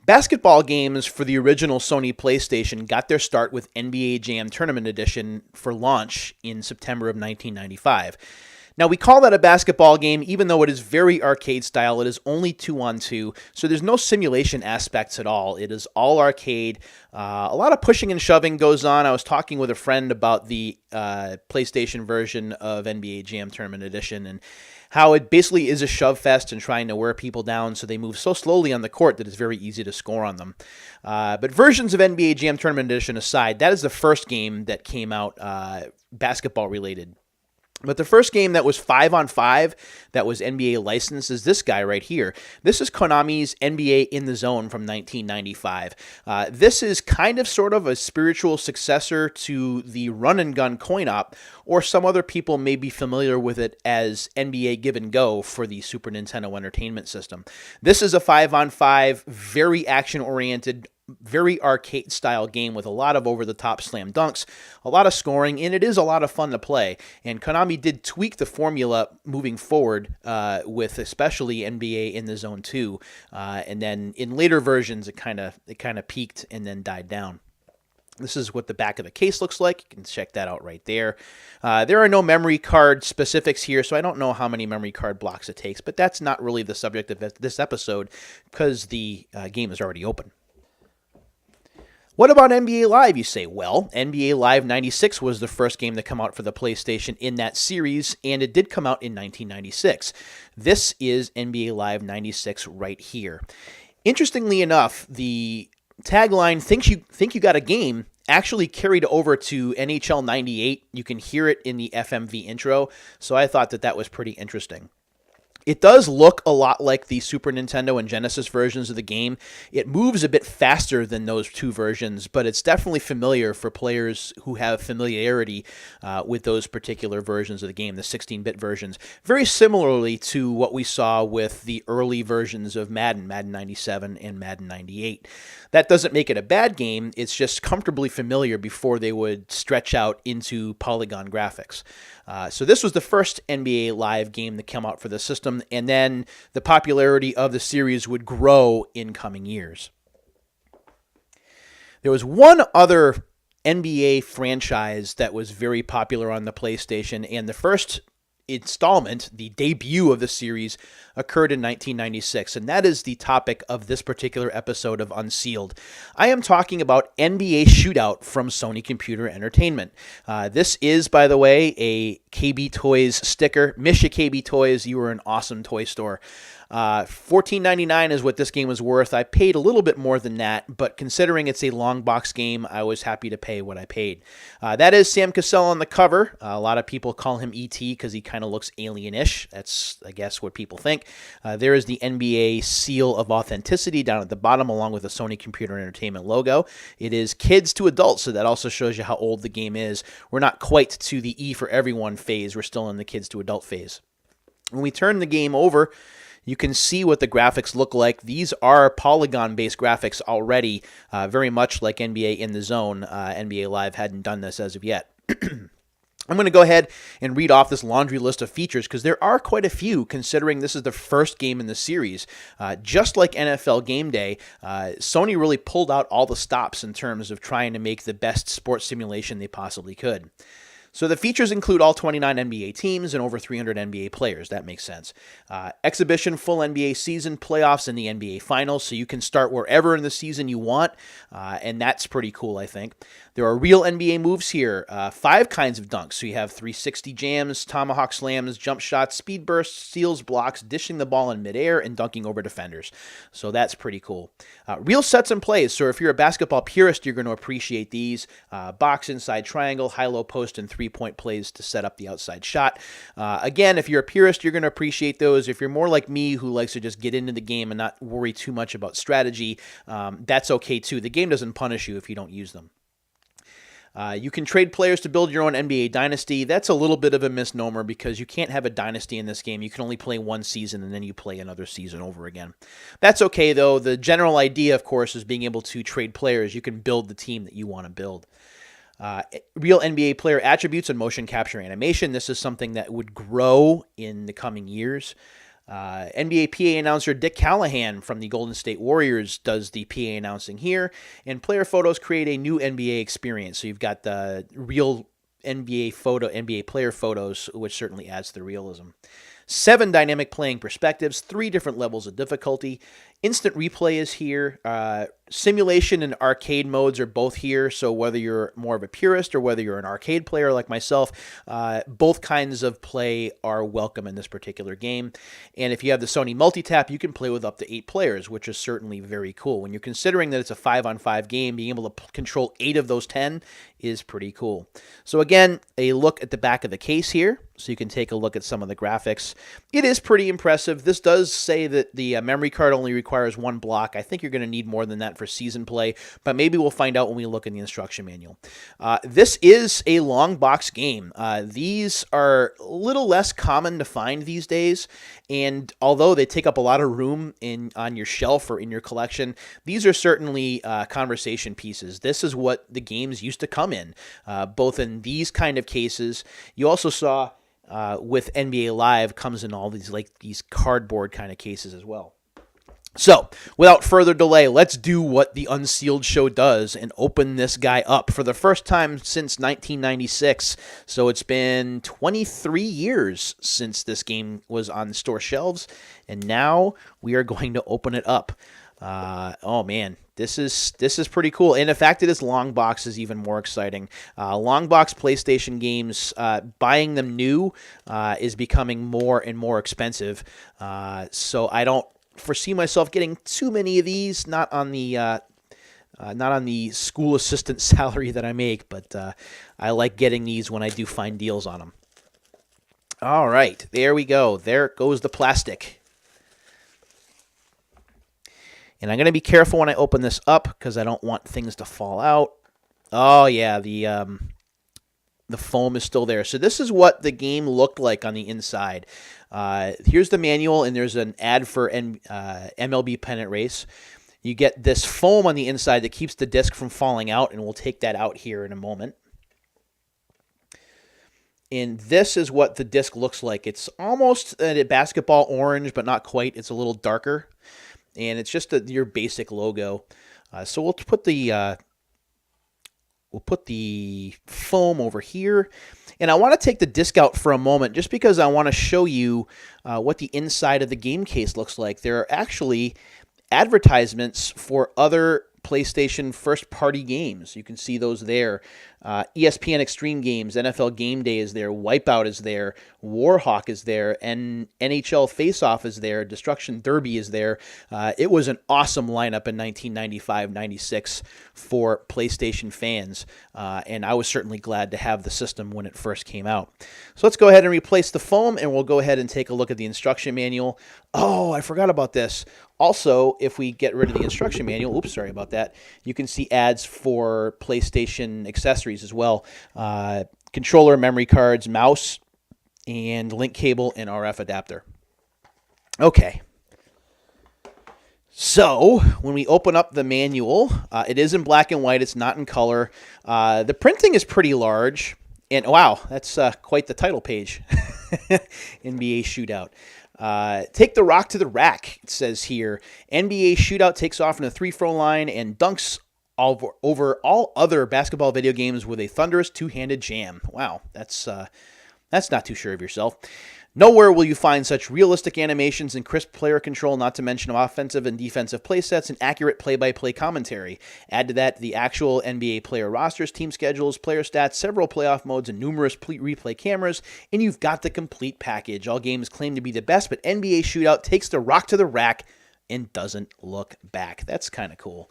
Basketball games for the original Sony PlayStation got their start with NBA Jam Tournament Edition for launch in September of 1995. Now, we call that a basketball game, even though it is very arcade style. It is only 2-on-2, so there's no simulation aspects at all. It is all arcade. A lot of pushing and shoving goes on. I was talking with a friend about the PlayStation version of NBA Jam Tournament Edition and how it basically is a shove fest and trying to wear people down, so they move so slowly on the court that it's very easy to score on them. But versions of NBA Jam Tournament Edition aside, that is the first game that came out basketball related. But the first game that was 5-on-5 that was NBA licensed is this guy right here. This is Konami's NBA In the Zone from 1995. This is kind of sort of a spiritual successor to the run-and-gun coin-op, or some other people may be familiar with it as NBA Give and Go for the Super Nintendo Entertainment System. This is a 5-on-5, very action-oriented, very arcade-style game with a lot of over-the-top slam dunks, a lot of scoring, and it is a lot of fun to play. And Konami did tweak the formula moving forward with especially NBA In the Zone 2, and then in later versions it kind of peaked and then died down. This is what the back of the case looks like. You can check that out right there. There are no memory card specifics here, so I don't know how many memory card blocks it takes, but that's not really the subject of this episode because the game is already open. What about NBA Live, you say? Well, NBA Live 96 was the first game to come out for the PlayStation in that series, and it did come out in 1996. This is NBA Live 96 right here. Interestingly enough, the tagline, think you got a game, actually carried over to NHL 98. You can hear it in the FMV intro, so I thought that was pretty interesting. It does look a lot like the Super Nintendo and Genesis versions of the game. It moves a bit faster than those two versions, but it's definitely familiar for players who have familiarity with those particular versions of the game, the 16-bit versions. Very similarly to what we saw with the early versions of Madden 97 and Madden 98. That doesn't make it a bad game, it's just comfortably familiar before they would stretch out into polygon graphics. So this was the first NBA Live game that came out for the system, and then the popularity of the series would grow in coming years. There was one other NBA franchise that was very popular on the PlayStation, and the first installment, the debut of the series, occurred in 1996, and that is the topic of this particular episode of Unsealed. I am talking about NBA Shootout from Sony Computer Entertainment. This is, by the way, a KB Toys sticker. Miss you, KB Toys. You were an awesome toy store. $14.99 is what this game was worth. I paid a little bit more than that, but considering it's a long box game, I was happy to pay what I paid. That is Sam Cassell on the cover. A lot of people call him E.T. because he kind of looks alien-ish. That's, I guess, what people think. There is the NBA seal of authenticity down at the bottom, along with the Sony Computer Entertainment logo. It is kids to adults, so that also shows you how old the game is. We're not quite to the E for everyone phase. We're still in the kids to adult phase. When we turn the game over, you can see what the graphics look like. These are polygon-based graphics already, very much like NBA In the Zone. NBA Live hadn't done this as of yet. I'm going to go ahead and read off this laundry list of features because there are quite a few, considering this is the first game in the series. Just like NFL Game Day, Sony really pulled out all the stops in terms of trying to make the best sports simulation they possibly could. So the features include all 29 NBA teams and over 300 NBA players. That makes sense. Exhibition, full NBA season, playoffs, and the NBA Finals, so you can start wherever in the season you want, and that's pretty cool, I think. There are real NBA moves here, 5 kinds of dunks. So you have 360 jams, tomahawk slams, jump shots, speed bursts, steals, blocks, dishing the ball in midair, and dunking over defenders. So that's pretty cool. Real sets and plays. So if you're a basketball purist, you're going to appreciate these. Box, inside triangle, high-low post, and three-point plays to set up the outside shot. Again, if you're a purist, you're going to appreciate those. If you're more like me, who likes to just get into the game and not worry too much about strategy, that's okay too. The game doesn't punish you if you don't use them. You can trade players to build your own NBA dynasty. That's a little bit of a misnomer because you can't have a dynasty in this game. You can only play one season and then you play another season over again. That's okay though. The general idea, of course, is being able to trade players. You can build the team that you want to build. Real NBA player attributes and motion capture animation. This is something that would grow in the coming years. NBA PA announcer Dick Callahan from the Golden State Warriors does the PA announcing here, and player photos create a new NBA experience. So you've got the real NBA player photos, which certainly adds to the realism. 7 dynamic playing perspectives, 3 different levels of difficulty. Instant replay is here. Simulation and arcade modes are both here, so whether you're more of a purist or whether you're an arcade player like myself, both kinds of play are welcome in this particular game. And if you have the Sony multi-tap, you can play with up to 8 players, which is certainly very cool. When you're considering that it's a 5-on-5 game, being able to control 8 of those 10 is pretty cool. So again, a look at the back of the case here, so you can take a look at some of the graphics. It is pretty impressive. This does say that the memory card only requires 1 block. I think you're going to need more than that for season play, but maybe we'll find out when we look in the instruction manual. This is a long box game. These are a little less common to find these days, and although they take up a lot of room on your shelf or in your collection, these are certainly conversation pieces. This is what the games used to come in, both in these kind of cases. You also saw with NBA Live comes in all these cardboard kind of cases as well. So, without further delay, let's do what the Unsealed show does and open this guy up for the first time since 1996. So it's been 23 years since this game was on store shelves, and now we are going to open it up. Oh man, this is pretty cool, and the fact that it's long box is even more exciting. Long box PlayStation games, buying them new is becoming more and more expensive. So I don't foresee myself getting too many of these. Not on the school assistant salary that I make, but I like getting these when I do find deals on them. All right, there we go. There goes the plastic. And I'm going to be careful when I open this up because I don't want things to fall out. Oh, yeah, the foam is still there. So this is what the game looked like on the inside. Here's the manual, and there's an ad for MLB Pennant Race. You get this foam on the inside that keeps the disc from falling out, and we'll take that out here in a moment. And this is what the disc looks like. It's almost a basketball orange, but not quite. It's a little darker. And it's just your basic logo. So we'll put the foam over here. And I want to take the disc out for a moment just because I want to show you what the inside of the game case looks like. There are actually advertisements for other PlayStation first-party games. You can see those there. ESPN Extreme Games, NFL Game Day is there, Wipeout is there, Warhawk is there, and NHL Face-Off is there, Destruction Derby is there. It was an awesome lineup in 1995-96 for PlayStation fans, and I was certainly glad to have the system when it first came out. So let's go ahead and replace the foam, and we'll go ahead and take a look at the instruction manual. Oh, I forgot about this. Also, if we get rid of the instruction manual, oops, sorry about that, you can see ads for PlayStation accessories as well. Controller, memory cards, mouse, and link cable and RF adapter. Okay. So, when we open up the manual, it is in black and white. It's not in color. The printing is pretty large. And wow, that's quite the title page. NBA Shootout. Take the rock to the rack, it says here. NBA Shootout takes off in a 3-throw line and dunks over all other basketball video games with a thunderous 2-handed jam. Wow, that's not too sure of yourself. Nowhere will you find such realistic animations and crisp player control, not to mention offensive and defensive playsets and accurate play-by-play commentary. Add to that the actual NBA player rosters, team schedules, player stats, several playoff modes, and numerous replay cameras, and you've got the complete package. All games claim to be the best, but NBA Shootout takes the rock to the rack and doesn't look back. That's kind of cool.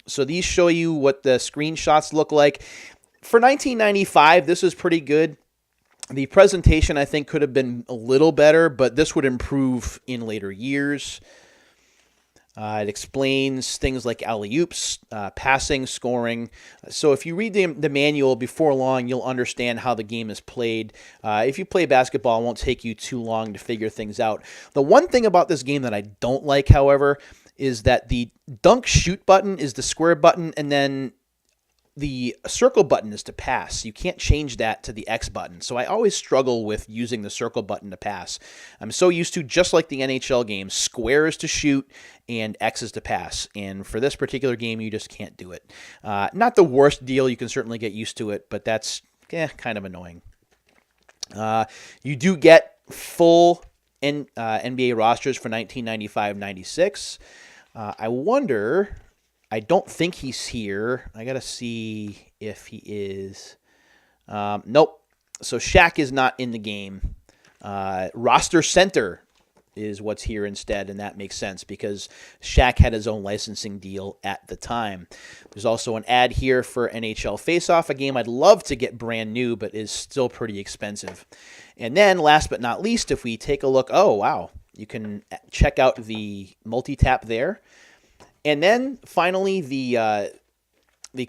So these show you what the screenshots look like. For 1995, this is pretty good. The presentation, I think, could have been a little better, but this would improve in later years. It explains things like alley-oops, passing, scoring. So if you read the manual before long, you'll understand how the game is played. If you play basketball, it won't take you too long to figure things out. The one thing about this game that I don't like, however, is that the dunk shoot button is the square button, and then the circle button is to pass. You can't change that to the X button. So I always struggle with using the circle button to pass. I'm so used to, just like the NHL game, square is to shoot and X is to pass. And for this particular game, you just can't do it. Not the worst deal. You can certainly get used to it, but that's kind of annoying. You do get full NBA rosters for 1995-96. I wonder... I don't think he's here. I got to see if he is. Nope. So Shaq is not in the game. Roster center is what's here instead, and that makes sense because Shaq had his own licensing deal at the time. There's also an ad here for NHL Face-Off, a game I'd love to get brand new, but is still pretty expensive. And then, last but not least, if we take a look, oh, wow, you can check out the multi-tap there. And then finally, the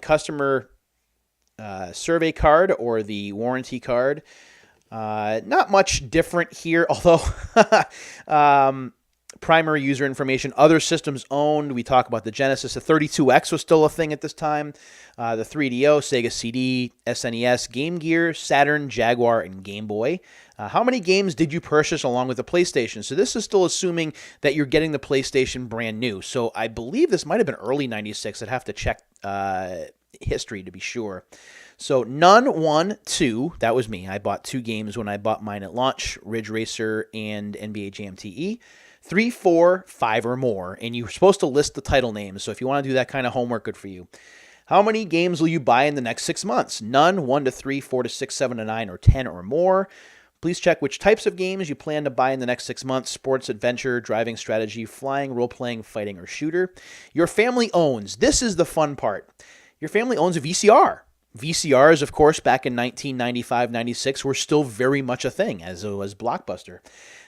customer survey card or the warranty card. Not much different here, although primary user information, other systems owned. We talk about the Genesis. The 32X was still a thing at this time. The 3DO, Sega CD, SNES, Game Gear, Saturn, Jaguar, and Game Boy. How many games did you purchase along with the PlayStation? So this is still assuming that you're getting the PlayStation brand new. So I believe this might have been early 96. I'd have to check history to be sure. So none, 1, 2, that was me. I bought 2 games when I bought mine at launch, Ridge Racer and NBA Jam TE. 3, 4, 5 or more, and you're supposed to list the title names. So if you want to do that kind of homework, good for you. How many games will you buy in the next 6 months? None, 1 to 3, 4 to 6, 7 to 9, or 10 or more. Please check which types of games you plan to buy in the next 6 months: sports, adventure, driving, strategy, flying, role-playing, fighting, or shooter. Your family owns. This is the fun part. Your family owns a VCR. VCRs, of course, back in 1995-96 were still very much a thing, as was Blockbuster.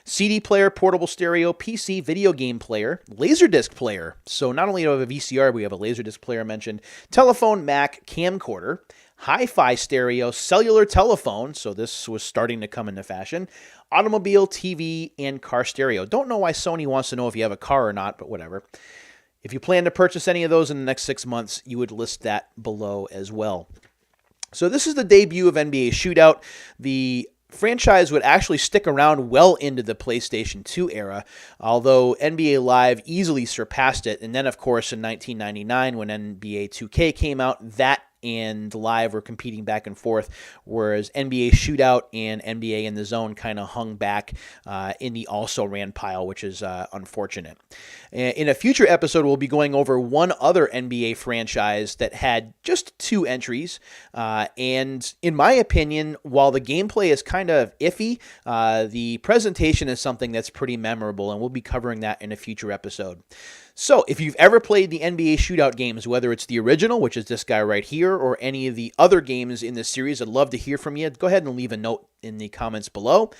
CD player, portable stereo, PC, video game player, Laserdisc player. So not only do we have a VCR, we have a Laserdisc player mentioned. Telephone, Mac, camcorder, hi-fi stereo, cellular telephone, so this was starting to come into fashion, automobile, TV, and car stereo. Don't know why Sony wants to know if you have a car or not, but whatever. If you plan to purchase any of those in the next 6 months, you would list that below as well. So this is the debut of NBA Shootout. The franchise would actually stick around well into the PlayStation 2 era, although NBA Live easily surpassed it. And then, of course, in 1999, when NBA 2K came out, that and Live were competing back and forth, whereas NBA Shootout and NBA in the Zone kind of hung back in the also-ran pile, which is unfortunate. In a future episode, we'll be going over one other NBA franchise that had just 2 entries, and in my opinion, while the gameplay is kind of iffy, the presentation is something that's pretty memorable, and we'll be covering that in a future episode. So, if you've ever played the NBA Shootout games, whether it's the original, which is this guy right here, or any of the other games in this series, I'd love to hear from you. Go ahead and leave a note in the comments below.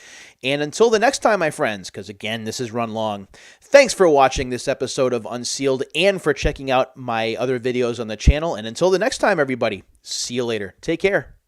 And until the next time, my friends, because again, this has run long, thanks for watching this episode of Unsealed and for checking out my other videos on the channel. And until the next time, everybody, see you later. Take care.